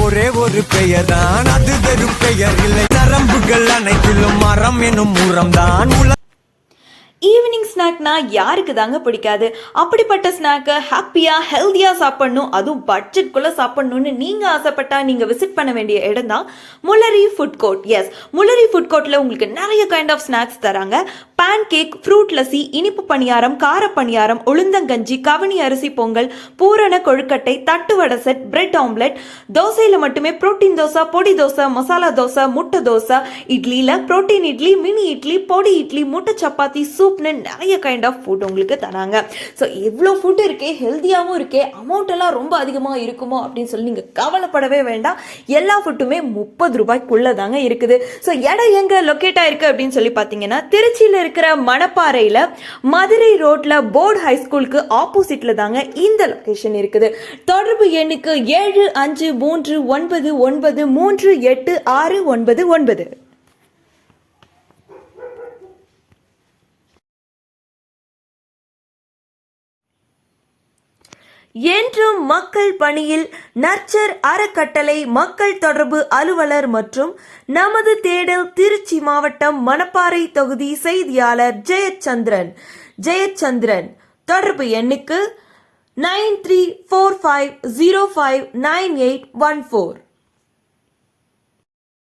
ஒரே ஒரு பெயர் தான், அது வெறும் பெயர் இல்லை. நரம்புகள் அனைத்திலும் மரம் எனும் மூரம்தான். ஈவினிங் ஸ்நாக்னா யாருக்கு தாங்க பிடிக்காது? அப்படிப்பட்ட ஸ்நாக்கை ஹாப்பியாக ஹெல்த்தியாக சாப்பிடணும், அதுவும் பட்ஜெட்குள்ளே சாப்பிடணும்னு நீங்கள் ஆசைப்பட்டா நீங்கள் விசிட் பண்ண வேண்டிய இடம் தான் முல்லரி ஃபுட் கோர்ட். எஸ், முல்லரி ஃபுட் கோர்ட்டில் உங்களுக்கு நிறைய கைண்ட் ஆஃப் ஸ்நாக்ஸ் தராங்க. பேன் கேக், ஃப்ரூட் லஸ்ஸி, இனிப்பு பணியாரம், கார பணியாரம், உளுந்தங்கஞ்சி, கவனி அரிசி பொங்கல், பூரண கொழுக்கட்டை, தட்டுவடை செட், பிரெட் ஆம்லெட், தோசையில் மட்டுமே புரோட்டீன் தோசை, பொடி தோசை, மசாலா தோசை, முட்டை தோசை, இட்லியில் புரோட்டீன் இட்லி, மினி இட்லி, பொடி இட்லி, முட்டை சப்பாத்தி, சூப்னு நிறைய கைண்ட் ஆஃப் ஃபுட் உங்களுக்கு தராங்க. ஸோ இவ்வளோ ஃபுட் இருக்கே, ஹெல்த்தியாகவும் இருக்கே, அமௌண்ட் எல்லாம் ரொம்ப அதிகமாக இருக்குமோ அப்படின்னு சொல்லி நீங்கள் கவலைப்படவே வேண்டாம். எல்லா ஃபுட்டுமே 30 ரூபாய்க்குள்ளே தாங்க இருக்குது. ஸோ இடம் எங்கே லொக்கேட் ஆயிருக்கு அப்படின்னு சொல்லி பார்த்தீங்கன்னா, திருச்சியில் இருக்கிற மணப்பாறையில் மதுரை ரோட்ல போர்டு ஹைஸ்கூலுக்கு ஆப்போசிட்ல தாங்க இந்த லொகேஷன் இருக்குது. தொடர்பு எண்ணுக்கு 7539938699. என்றும் மக்கள் பணியில் நர்ச்சர் அறக்கட்டளை மக்கள் தொடர்பு அலுவலர் மற்றும் நமது தேடல் திருச்சி மாவட்டம் மணப்பாறை தொகுதி செய்தியாளர் ஜெயச்சந்திரன். தொடர்பு எண்ணுக்கு 9345059814.